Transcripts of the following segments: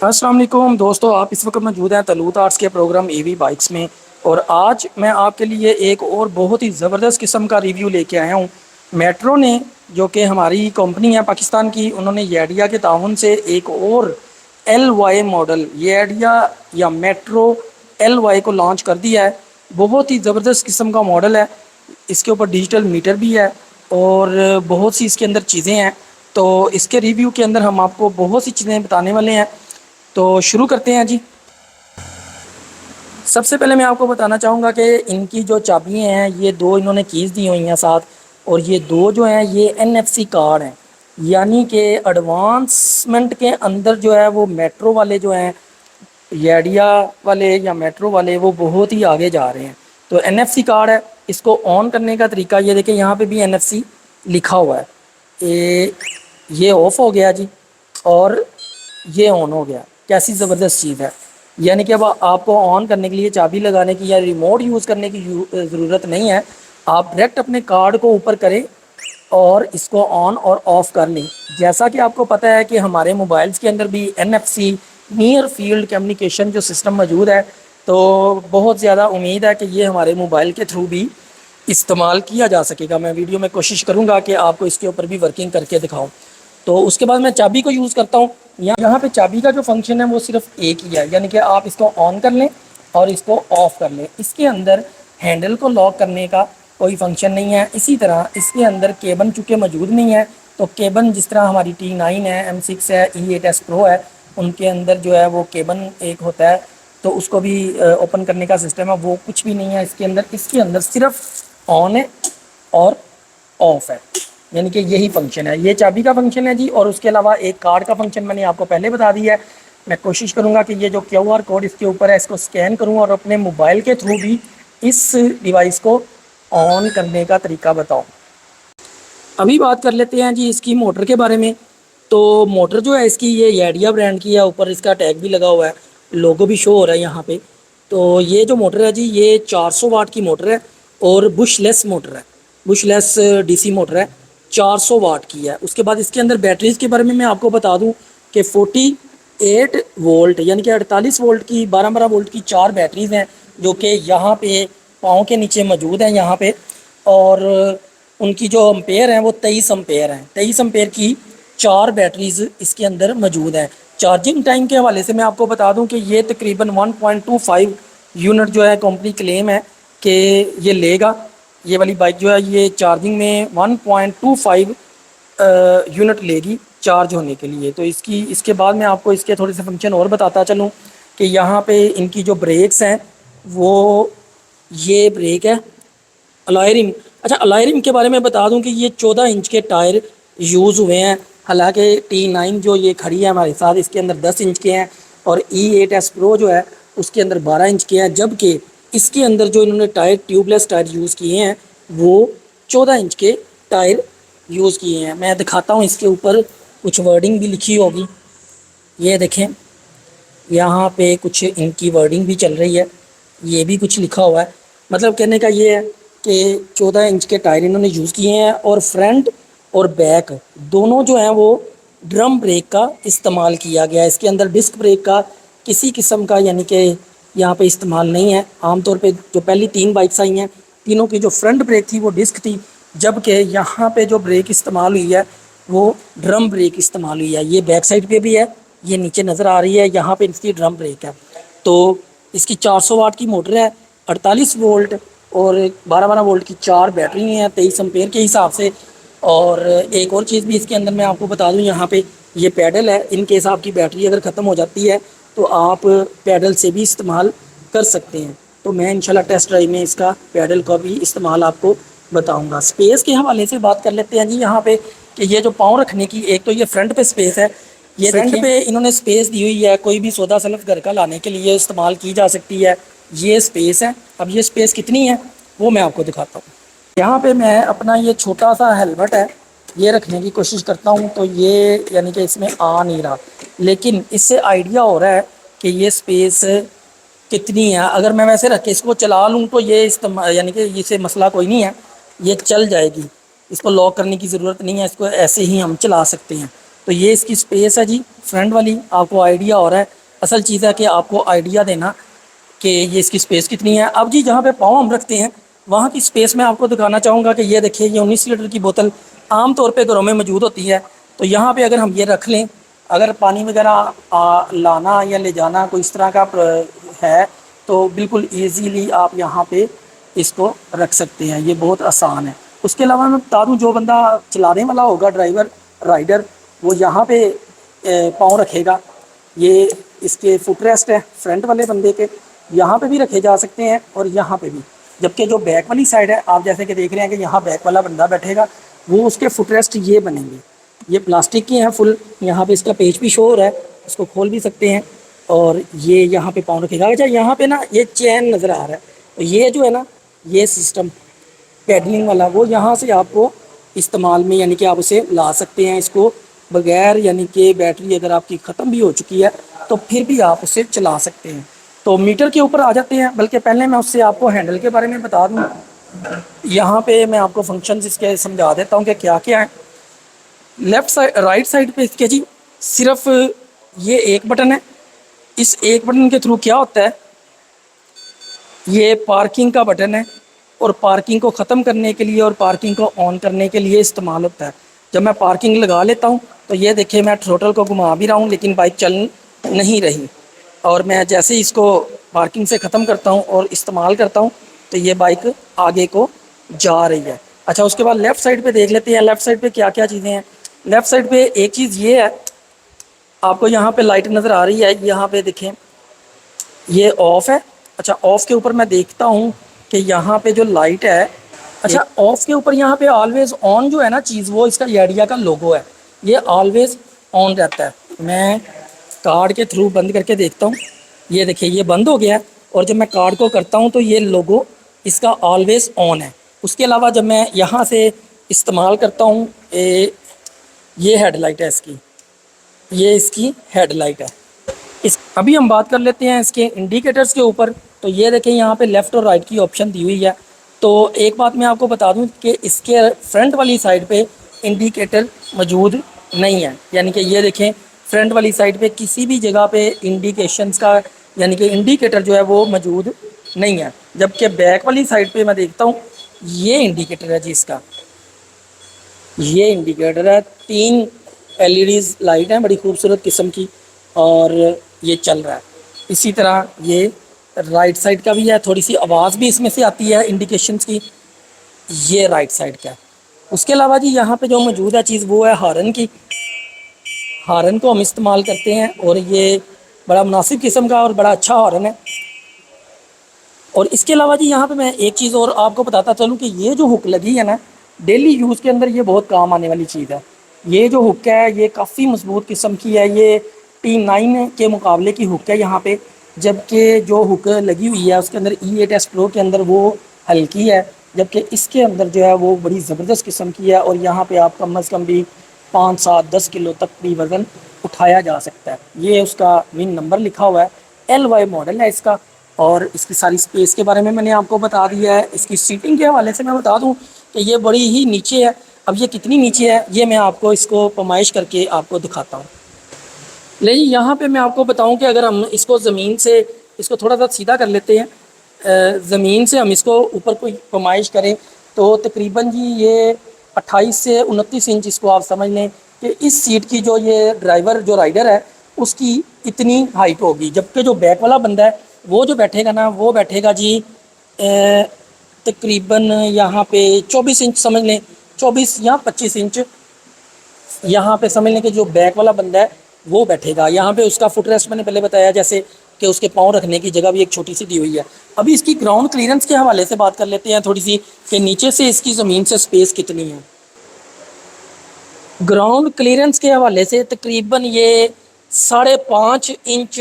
السلام علیکم دوستو، آپ اس وقت موجود ہیں تلوت آرٹس کے پروگرام ای وی بائکس میں، اور آج میں آپ کے لیے ایک اور بہت ہی زبردست قسم کا ریویو لے کے آیا ہوں۔ میٹرو نے، جو کہ ہماری کمپنی ہے پاکستان کی، انہوں نے یڈیا کے تعاون سے ایک اور ایل وائی ماڈل یڈیا یا میٹرو ایل وائی کو لانچ کر دیا ہے۔ بہت ہی زبردست قسم کا ماڈل ہے، اس کے اوپر ڈیجیٹل میٹر بھی ہے اور بہت سی اس کے اندر چیزیں ہیں۔ تو اس کے ریویو کے اندر ہم آپ کو بہت سی چیزیں بتانے والے ہیں، تو شروع کرتے ہیں جی۔ سب سے پہلے میں آپ کو بتانا چاہوں گا کہ ان کی جو چابیاں ہیں، یہ دو انہوں نے کیز دی ہوئی ہیں ساتھ، اور یہ دو جو ہیں یہ NFC کارڈ ہیں، یعنی کہ ایڈوانسمنٹ کے اندر جو ہے وہ میٹرو والے جو ہیں، یڈیا والے یا میٹرو والے، وہ بہت ہی آگے جا رہے ہیں۔ تو NFC کارڈ ہے، اس کو آن کرنے کا طریقہ یہ دیکھیں، یہاں پہ بھی NFC لکھا ہوا ہے۔ یہ آف ہو گیا جی، اور یہ آن ہو گیا۔ کیسی زبردست چیز ہے، یعنی کہ اب آپ کو آن کرنے کے لیے چابی لگانے کی یا ریموٹ یوز کرنے کی ضرورت نہیں ہے، آپ ڈائریکٹ اپنے کارڈ کو اوپر کریں اور اس کو آن اور آف کر لیں۔ جیسا کہ آپ کو پتہ ہے کہ ہمارے موبائلز کے اندر بھی NFC نیئر فیلڈ کمیونیکیشن جو سسٹم موجود ہے، تو بہت زیادہ امید ہے کہ یہ ہمارے موبائل کے تھرو بھی استعمال کیا جا سکے گا۔ میں ویڈیو میں کوشش کروں گا کہ آپ کو اس کے اوپر بھی ورکنگ کر کے دکھاؤں۔ تو اس کے بعد میں چابی کو یوز کرتا ہوں۔ یہاں پہ چابی کا جو فنکشن ہے وہ صرف ایک ہی ہے، یعنی کہ آپ اس کو آن کر لیں اور اس کو آف کر لیں۔ اس کے اندر ہینڈل کو لاک کرنے کا کوئی فنکشن نہیں ہے۔ اسی طرح اس کے اندر کیبن چونکہ موجود نہیں ہے، تو کیبن جس طرح ہماری T9 ہے، M6 ہے، E8S Pro ہے، ان کے اندر جو ہے وہ کیبن ایک ہوتا ہے، تو اس کو بھی اوپن کرنے کا سسٹم ہے، وہ کچھ بھی نہیں ہے اس کے اندر۔ اس کے اندر صرف آن ہے اور آف ہے، یعنی کہ یہی فنکشن ہے۔ یہ چابی کا فنکشن ہے جی، اور اس کے علاوہ ایک کارڈ کا فنکشن میں نے آپ کو پہلے بتا دیا ہے۔ میں کوشش کروں گا کہ یہ جو QR کوڈ اس کے اوپر ہے، اس کو سکین کروں اور اپنے موبائل کے تھرو بھی اس ڈیوائس کو آن کرنے کا طریقہ بتاؤں۔ ابھی بات کر لیتے ہیں جی اس کی موٹر کے بارے میں۔ تو موٹر جو ہے اس کی یہ یڈیا برانڈ کی ہے، اوپر اس کا ٹیگ بھی لگا ہوا ہے، لوگو بھی شو ہو رہا ہے یہاں پہ۔ تو یہ جو موٹر ہے جی، یہ 400 واٹ کی موٹر ہے اور بش لیس موٹر ہے، بش لیس DC موٹر ہے، 400 واٹ کی ہے۔ اس کے بعد اس کے اندر بیٹریز کے بارے میں آپ کو بتا دوں کہ 48 وولٹ یعنی کہ 48 وولٹ کی 12 وولٹ کی 4 بیٹریز ہیں، جو کہ یہاں پہ پاؤں کے نیچے موجود ہیں یہاں پہ، اور ان کی جو امپیئر ہیں وہ 23 امپیئر ہیں۔ 23 امپیئر کی 4 بیٹریز اس کے اندر موجود ہیں۔ چارجنگ ٹائم کے حوالے سے میں آپ کو بتا دوں کہ یہ تقریباً 1.25 یونٹ جو ہے کمپنی کلیم ہے کہ یہ لے گا۔ یہ والی بائک جو ہے یہ چارجنگ میں 1.25 یونٹ لے گی چارج ہونے کے لیے۔ تو اس کے بعد میں آپ کو اس کے تھوڑے سے فنکشن اور بتاتا چلوں کہ یہاں پہ ان کی جو بریکس ہیں وہ یہ بریک ہے الائے رم۔ اچھا، الائے رم کے بارے میں بتا دوں کہ یہ 14 انچ کے ٹائر یوز ہوئے ہیں، حالانکہ T9 جو یہ کھڑی ہے ہمارے ساتھ اس کے اندر 10 انچ کے ہیں، اور E8S Pro جو ہے اس کے اندر 12 انچ کے ہیں، جبکہ اس کے اندر جو انہوں نے ٹائر ٹیوب لیس ٹائر یوز کیے ہیں وہ 14 انچ کے ٹائر یوز کیے ہیں۔ میں دکھاتا ہوں، اس کے اوپر کچھ ورڈنگ بھی لکھی ہوگی، یہ دیکھیں یہاں پہ کچھ ان کی ورڈنگ بھی چل رہی ہے، یہ بھی کچھ لکھا ہوا ہے۔ مطلب کہنے کا یہ ہے کہ 14 انچ کے ٹائر انہوں نے یوز کیے ہیں، اور فرنٹ اور بیک دونوں جو ہیں وہ ڈرم بریک کا استعمال کیا گیا ہے۔ اس کے اندر ڈسک بریک کا کسی قسم کا یعنی کہ یہاں پہ استعمال نہیں ہے۔ عام طور پہ جو پہلی 3 بائکس آئی ہیں، تینوں کی جو فرنٹ بریک تھی وہ ڈسک تھی، جبکہ یہاں پہ جو بریک استعمال ہوئی ہے وہ ڈرم بریک استعمال ہوئی ہے۔ یہ بیک سائڈ پہ بھی ہے، یہ نیچے نظر آ رہی ہے، یہاں پہ اس کی ڈرم بریک ہے۔ تو اس کی 400 واٹ کی موٹر ہے، 48 وولٹ اور 12 وولٹ کی 4 بیٹری ہیں 23 امپیئر کے حساب سے۔ اور ایک اور چیز بھی اس کے اندر میں آپ کو بتا دوں، یہاں پہ یہ پیڈل ہے، ان کیس آپ کی بیٹری اگر ختم ہو جاتی ہے تو آپ پیڈل سے بھی استعمال کر سکتے ہیں۔ تو میں انشاءاللہ ٹیسٹ ڈرائیو میں اس کا پیڈل کا بھی استعمال آپ کو بتاؤں گا۔ سپیس کے حوالے سے بات کر لیتے ہیں جی یہاں پہ، کہ یہ جو پاؤں رکھنے کی، ایک تو یہ فرنٹ پہ سپیس ہے، یہ فرنٹ پہ انہوں نے سپیس دی ہوئی ہے، کوئی بھی سودا سلف گھر کا لانے کے لیے استعمال کی جا سکتی ہے، یہ سپیس ہے۔ اب یہ سپیس کتنی ہے وہ میں آپ کو دکھاتا ہوں۔ یہاں پہ میں اپنا یہ چھوٹا سا ہیلمٹ ہے یہ رکھنے کی کوشش کرتا ہوں، تو یہ یعنی کہ اس میں آ نہیں رہا، لیکن اس سے آئیڈیا ہو رہا ہے کہ یہ سپیس کتنی ہے۔ اگر میں ویسے رکھ کے اس کو چلا لوں تو یہ یعنی کہ اسے مسئلہ کوئی نہیں ہے، یہ چل جائے گی، اس کو لاک کرنے کی ضرورت نہیں ہے، اس کو ایسے ہی ہم چلا سکتے ہیں۔ تو یہ اس کی سپیس ہے جی فرنٹ والی آپ کو آئیڈیا ہو رہا ہے. اصل چیز ہے کہ آپ کو آئیڈیا دینا کہ یہ اس کی سپیس کتنی ہے. اب جی جہاں پہ پاؤں ہم رکھتے ہیں وہاں کی سپیس میں آپ کو دکھانا چاہوں گا کہ یہ دیکھیے یہ 19 لیٹر کی بوتل عام طور پہ گھروں میں موجود ہوتی ہے. تو یہاں پہ اگر ہم یہ رکھ لیں، اگر پانی وغیرہ لانا یا لے جانا کوئی اس طرح کا ہے تو بالکل ایزیلی آپ یہاں پہ اس کو رکھ سکتے ہیں. یہ بہت آسان ہے. اس کے علاوہ میں بتا دوں جو بندہ چلانے والا ہوگا ڈرائیور رائڈر وہ یہاں پہ پاؤں رکھے گا. یہ اس کے فٹ ریسٹ ہے فرنٹ والے بندے کے، یہاں پہ بھی رکھے جا سکتے ہیں اور یہاں پہ بھی. جبکہ جو بیک والی سائڈ ہے آپ جیسے کہ دیکھ رہے ہیں کہ یہاں بیک والا بندہ بیٹھے گا وہ اس کے فٹ ریسٹ یہ بنیں گے. یہ پلاسٹک کی ہیں فل. یہاں پہ اس کا پیچ بھی شو ہو رہا ہے، اس کو کھول بھی سکتے ہیں. اور یہ یہاں پہ پاؤں رکھے گا. اچھا یہاں پہ نا یہ چین نظر آ رہا ہے، تو یہ جو ہے نا یہ سسٹم پیڈلنگ والا وہ یہاں سے آپ کو استعمال میں یعنی کہ آپ اسے لا سکتے ہیں اس کو بغیر، یعنی کہ بیٹری اگر آپ کی ختم بھی ہو چکی ہے تو پھر بھی آپ اسے چلا سکتے ہیں. تو میٹر کے اوپر آ جاتے ہیں. بلکہ پہلے میں اس سے آپ کو ہینڈل کے بارے میں بتا دوں. یہاں پہ میں آپ کو فنکشنز اس کے سمجھا دیتا ہوں کہ کیا کیا ہے. لیفٹ سائڈ رائٹ سائڈ پہ اس کے جی صرف یہ ایک بٹن ہے. اس ایک بٹن کے تھرو کیا ہوتا ہے، یہ پارکنگ کا بٹن ہے اور پارکنگ کو ختم کرنے کے لیے اور پارکنگ کو آن کرنے کے لیے استعمال ہوتا ہے. جب میں پارکنگ لگا لیتا ہوں تو یہ دیکھیں میں تھروٹل کو گھما بھی رہا ہوں لیکن بائک چل نہیں رہی. اور میں جیسے ہی اس کو پارکنگ سے ختم کرتا ہوں اور استعمال کرتا ہوں تو یہ بائک آگے کو جا رہی ہے. اچھا اس کے بعد لیفٹ سائڈ پہ دیکھ لیتے ہیں لیفٹ سائڈ پہ کیا کیا چیزیں ہیں. لیفٹ سائڈ پہ ایک چیز یہ ہے، آپ کو یہاں پہ لائٹ نظر آ رہی ہے، یہاں پہ دیکھیں یہ آف ہے. اچھا آف کے اوپر میں دیکھتا ہوں کہ یہاں پہ جو لائٹ ہے، اچھا آف کے اوپر یہاں پہ آلویز آن جو ہے نا چیز وہ اس کا ایڈیا کا لوگو ہے، یہ آلویز آن رہتا ہے. میں کارڈ کے تھرو بند کر کے دیکھتا ہوں، یہ دیکھیں یہ بند ہو گیا ہے. اور جب میں کارڈ کو کرتا ہوں تو یہ لوگو اس کا آلویز آن ہے. اس کے علاوہ جب میں یہاں سے استعمال کرتا ہوں یہ ہیڈ لائٹ ہے اس کی، یہ اس کی ہیڈ لائٹ ہے. ابھی ہم بات کر لیتے ہیں اس کے انڈیکیٹرز کے اوپر. تو یہ دیکھیں یہاں پہ لیفٹ اور رائٹ کی آپشن دی ہوئی ہے. تو ایک بات میں آپ کو بتا دوں کہ اس کے فرنٹ والی سائڈ پہ انڈیکیٹر موجود نہیں ہے. یعنی کہ یہ دیکھیں فرنٹ والی سائڈ پہ کسی بھی جگہ پہ انڈیکیشنز کا یعنی کہ انڈیکیٹر جو ہے وہ موجود نہیں ہے. جبکہ بیک والی سائڈ پہ میں دیکھتا ہوں یہ انڈیکیٹر ہے جی اس کا، یہ انڈیکیٹر ہے. 3 LEDs لائٹ ہیں بڑی خوبصورت قسم کی اور یہ چل رہا ہے. اسی طرح یہ رائٹ سائڈ کا بھی ہے، تھوڑی سی آواز بھی اس میں سے آتی ہے انڈیکیشنز کی، یہ رائٹ سائڈ کا ہے. اس کے علاوہ جی یہاں پہ جو موجود ہے چیز وہ ہے ہارن کی. ہارن کو ہم استعمال کرتے ہیں اور یہ بڑا مناسب قسم کا اور بڑا اچھا ہارن ہے. اور اس کے علاوہ جی یہاں پہ میں ایک چیز اور آپ کو بتاتا چلوں کہ یہ جو ہک لگی ہے نا ڈیلی یوز کے اندر یہ بہت کام آنے والی چیز ہے. یہ جو ہک ہے یہ کافی مضبوط قسم کی ہے، یہ T9 کے مقابلے کی ہک ہے یہاں پہ. جبکہ جو ہک لگی ہوئی ہے اس کے اندر E8S Pro کے اندر وہ ہلکی ہے، جبکہ اس کے اندر جو ہے وہ بڑی زبردست قسم کی ہے. اور یہاں پہ آپ کم از کم بھی 5 7 10 کلو تک بھی وزن اٹھایا جا سکتا ہے. یہ اس کا ون نمبر لکھا ہوا ہے، LY ماڈل ہے اس کا. اور اس کی ساری سپیس کے بارے میں نے آپ کو بتا دیا ہے. اس کی سیٹنگ کے حوالے سے میں بتا دوں کہ یہ بڑی ہی نیچے ہے. اب یہ کتنی نیچے ہے یہ میں آپ کو اس کو پیمائش کر کے آپ کو دکھاتا ہوں. لیکن یہاں پہ میں آپ کو بتاؤں کہ اگر ہم اس کو زمین سے اس کو تھوڑا سا سیدھا کر لیتے ہیں، زمین سے ہم اس کو اوپر کوئی پیمائش کریں تو تقریباً جی یہ 28 سے 29 انچ اس کو آپ سمجھ لیں کہ اس سیٹ کی جو یہ ڈرائیور جو رائڈر ہے اس کی اتنی ہائٹ ہوگی. جبکہ جو بیک والا بندہ ہے وہ جو بیٹھے گا نا وہ بیٹھے گا جی تقریباً یہاں پہ 24 انچ سمجھ لیں، 24 یا 25 انچ یہاں پہ سمجھ لیں کہ جو بیک والا بندہ ہے وہ بیٹھے گا. یہاں پہ اس کا فٹ ریسٹ میں نے پہلے بتایا جیسے کہ اس کے پاؤں رکھنے کی جگہ بھی ایک چھوٹی سی دی ہوئی ہے. ابھی اس کی گراؤنڈ کلیئرنس کے حوالے سے بات کر لیتے ہیں تھوڑی سی کہ نیچے سے اس کی زمین سے سپیس کتنی ہے. گراؤنڈ کلیئرنس کے حوالے سے تقریباً یہ 5.5 انچ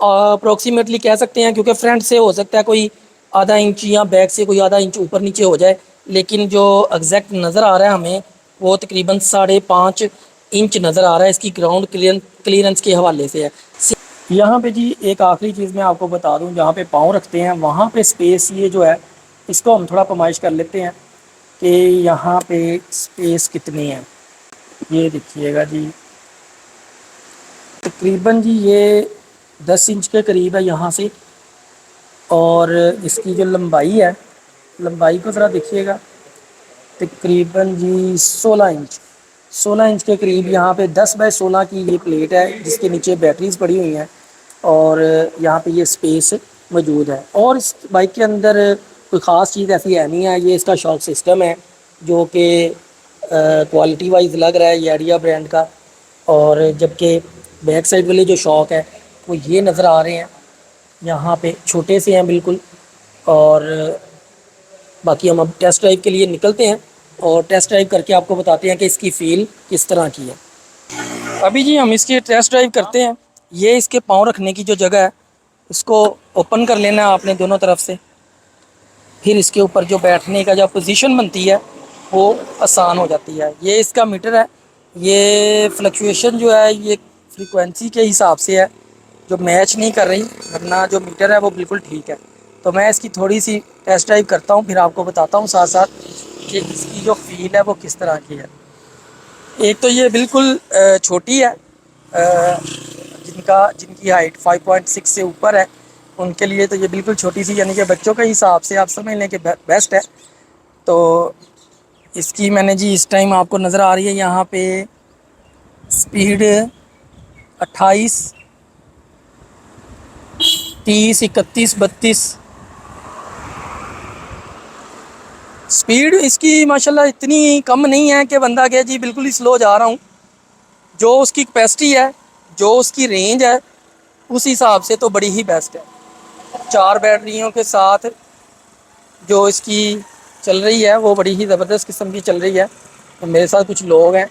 اپروکسیمیٹلی کہہ سکتے ہیں، کیونکہ فرنٹ سے ہو سکتا ہے کوئی آدھا انچ یا بیک سے کوئی آدھا انچ اوپر نیچے ہو جائے، لیکن جو ایگزیکٹ نظر آ رہا ہے ہمیں وہ تقریباً 5.5 انچ نظر آ رہا ہے اس کی گراؤنڈ کلیئرنس کے حوالے سے ہے. یہاں پہ جی ایک آخری چیز میں آپ کو بتا دوں، جہاں پہ پاؤں رکھتے ہیں وہاں پہ سپیس یہ جو ہے اس کو ہم تھوڑا پیمائش کر لیتے ہیں کہ یہاں پہ سپیس کتنی ہے. یہ دیکھیے گا جی تقریباً جی یہ 10 انچ کے قریب ہے یہاں سے، اور اس کی جو لمبائی ہے، لمبائی کو ذرا دیکھیے گا، تقریباً جی 16 انچ کے قریب یہاں پہ 10x16 کی یہ پلیٹ ہے، جس کے نیچے بیٹریز پڑی ہوئی ہیں، اور یہاں پہ یہ اسپیس موجود ہے۔ اور اس بائک کے اندر کوئی خاص چیز ایسی ہے نہیں ہے، یہ اس کا شاک سسٹم ہے جو کہ کوالٹی وائز لگ رہا ہے یہ ایڈیا برانڈ کا، اور جبکہ بیک سائڈ والے جو شاک ہے وہ یہ نظر آ رہے ہیں، یہاں پہ چھوٹے سے ہیں بالکل۔ اور باقی ہم اب ٹیسٹ ڈرائیو کے لیے نکلتے ہیں اور ٹیسٹ ڈرائیو کر کے آپ کو بتاتے ہیں کہ اس کی فیل کس طرح کی ہے۔ ابھی جی ہم اس کی ٹیسٹ ڈرائیو کرتے ہیں۔ یہ اس کے پاؤں رکھنے کی جو جگہ ہے اس کو اوپن کر لینا ہے آپ نے دونوں طرف سے، پھر اس کے اوپر جو بیٹھنے کا جو پوزیشن بنتی ہے وہ آسان ہو جاتی ہے۔ یہ اس کا میٹر ہے، یہ فلکچویشن جو ہے یہ فریکوینسی کے حساب سے ہے جو میچ نہیں کر رہی، ورنہ جو میٹر ہے وہ بالکل ٹھیک ہے۔ تو میں اس کی تھوڑی سی ٹیسٹ ڈرائیو کرتا ہوں، پھر آپ کو بتاتا ہوں ساتھ ساتھ کہ اس کی جو فیل ہے وہ کس طرح کی ہے۔ ایک تو یہ بالکل چھوٹی ہے، جن کی ہائٹ 5.6 سے اوپر ہے ان کے لیے تو یہ بالکل چھوٹی سی، یعنی کہ بچوں کے حساب سے آپ سمجھ لیں کہ بیسٹ ہے۔ تو اس کی میں نے جی اس ٹائم آپ کو نظر آ رہی ہے یہاں پہ سپیڈ 28، 30، 31، 32 سپیڈ اس کی ماشاءاللہ اتنی کم نہیں ہے کہ بندہ کہ جی بالکل ہی سلو جا رہا ہوں۔ جو اس کی کیپیسٹی ہے، جو اس کی رینج ہے، اس حساب سے تو بڑی ہی بیسٹ ہے۔ 4 بیٹریوں کے ساتھ جو اس کی چل رہی ہے وہ بڑی ہی زبردست قسم کی چل رہی ہے۔ میرے ساتھ کچھ لوگ ہیں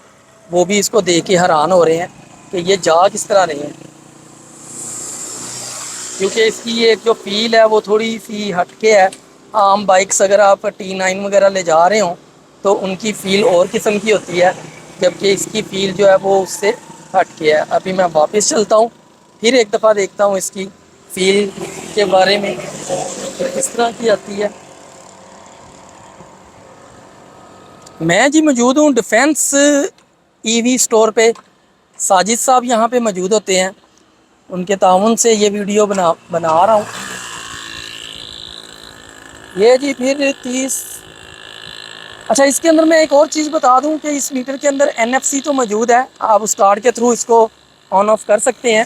وہ بھی اس کو دیکھ کے حیران ہو رہے ہیں کہ یہ جا کس طرح رہے ہیں، کیونکہ اس کی ایک جو فیل ہے وہ تھوڑی سی ہٹ کے ہے۔ عام بائکس اگر آپ T9 وغیرہ لے جا رہے ہوں تو ان کی فیل اور قسم کی ہوتی ہے، جبکہ اس کی فیل جو ہے وہ اس سے ہٹ کے ہے۔ ابھی میں واپس چلتا ہوں، پھر ایک دفعہ دیکھتا ہوں اس کی فیل کے بارے میں کس طرح کی آتی ہے۔ میں جی موجود ہوں ڈیفینس ای وی اسٹور پہ، ساجد صاحب یہاں پہ موجود ہوتے ہیں، ان کے تعاون سے یہ ویڈیو بنا رہا ہوں۔ یہ جی پھر 30۔ اچھا، اس کے اندر میں ایک اور چیز بتا دوں کہ اس میٹر کے اندر NFC تو موجود ہے، آپ اس کارڈ کے تھرو اس کو آن آف کر سکتے ہیں،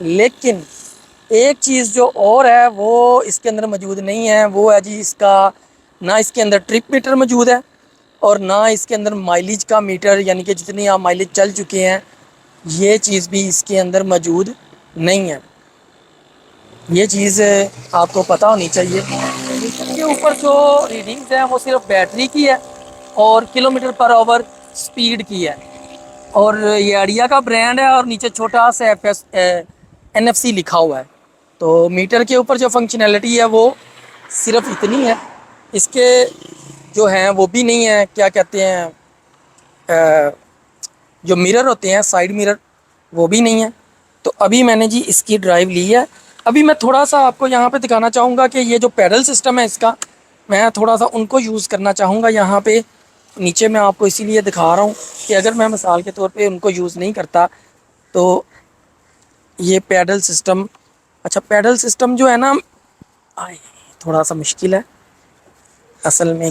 لیکن ایک چیز جو اور ہے وہ اس کے اندر موجود نہیں ہے، وہ ہے جی اس کا نہ اس کے اندر ٹرپ میٹر موجود ہے اور نہ اس کے اندر مائلیج کا میٹر، یعنی کہ جتنی آپ مائلیج چل چکے ہیں یہ چیز بھی اس کے اندر موجود نہیں ہے۔ یہ چیز آپ کو پتہ ہونی چاہیے۔ اس کے اوپر جو ریڈنگز ہیں وہ صرف بیٹری کی ہے اور کلومیٹر پر آور سپیڈ کی ہے، اور یہ ایڈیا کا برانڈ ہے اور نیچے چھوٹا سا NFC لکھا ہوا ہے۔ تو میٹر کے اوپر جو فنکشنالٹی ہے وہ صرف اتنی ہے، اس کے جو ہیں وہ بھی نہیں ہیں، کیا کہتے ہیں، جو مرر ہوتے ہیں سائیڈ مرر وہ بھی نہیں ہے۔ تو ابھی میں نے جی اس کی ڈرائیو لی ہے۔ ابھی میں تھوڑا سا آپ کو یہاں پہ دکھانا چاہوں گا کہ یہ جو پیڈل سسٹم ہے اس کا، میں تھوڑا سا ان کو یوز کرنا چاہوں گا یہاں پہ نیچے۔ میں آپ کو اسی لیے دکھا رہا ہوں کہ اگر میں مثال کے طور پہ ان کو یوز نہیں کرتا تو یہ پیڈل سسٹم، اچھا پیڈل سسٹم جو ہے نا تھوڑا سا مشکل ہے اصل میں،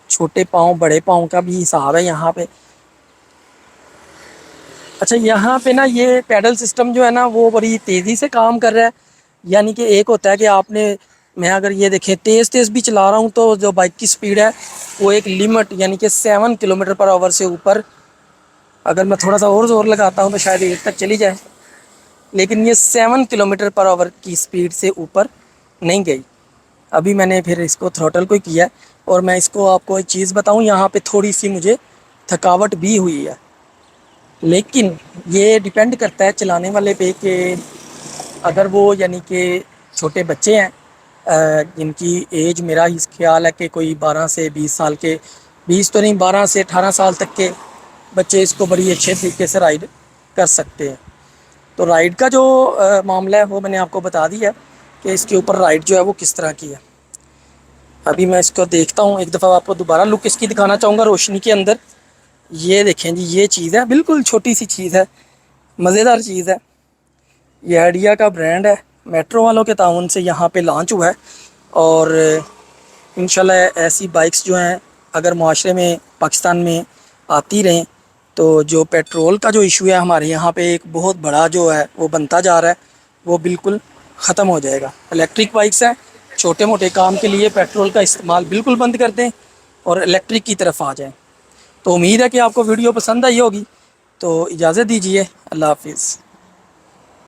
چھوٹے پاؤں بڑے پاؤں کا بھی حساب ہے یہاں پہ۔ اچھا یہاں پہ نا یہ پیڈل سسٹم جو ہے نا وہ بڑی تیزی سے کام کر رہا ہے، یعنی کہ ایک ہوتا ہے کہ آپ نے، میں اگر یہ دیکھیں تیز بھی چلا رہا ہوں تو جو بائک کی سپیڈ ہے وہ ایک لیمٹ یعنی کہ 7 کلومیٹر پر آور سے اوپر، اگر میں تھوڑا سا اور زور لگاتا ہوں تو شاید 8 تک چلی جائے، لیکن یہ 7 کلومیٹر پر آور کی سپیڈ سے اوپر نہیں گئی۔ ابھی میں نے پھر اس کو تھروٹل کو کیا، اور میں اس کو آپ کو ایک چیز بتاؤں، یہاں پہ تھوڑی سی مجھے تھکاوٹ بھی ہوئی ہے، لیکن یہ ڈیپینڈ کرتا ہے چلانے والے پہ کہ اگر وہ یعنی کہ چھوٹے بچے ہیں جن کی ایج، میرا ہی خیال ہے کہ کوئی 12 سے 20 سال کے، 20 تو نہیں 12 سے 18 سال تک کے بچے اس کو بڑی اچھے طریقے سے رائڈ کر سکتے ہیں۔ تو رائڈ کا جو معاملہ ہے وہ میں نے آپ کو بتا دیا کہ اس کے اوپر رائڈ جو ہے وہ کس طرح کی ہے۔ ابھی میں اس کو دیکھتا ہوں، ایک دفعہ آپ کو دوبارہ لک اس کی دکھانا چاہوں گا روشنی کے اندر۔ یہ دیکھیں جی، یہ چیز ہے بالکل چھوٹی سی چیز ہے، مزیدار چیز ہے، یہ آئیڈیا کا برانڈ ہے، میٹرو والوں کے تعاون سے یہاں پہ لانچ ہوا ہے، اور انشاءاللہ ایسی بائکس جو ہیں اگر معاشرے میں پاکستان میں آتی رہیں تو جو پیٹرول کا جو ایشو ہے ہمارے یہاں پہ ایک بہت بڑا جو ہے وہ بنتا جا رہا ہے، وہ بالکل ختم ہو جائے گا۔ الیکٹرک بائکس ہیں، چھوٹے موٹے کام کے لیے پیٹرول کا استعمال بالکل بند کر دیں اور الیکٹرک کی طرف آ جائیں۔ تو امید ہے کہ آپ کو ویڈیو پسند آئی ہوگی، تو اجازت دیجیے، اللہ حافظ۔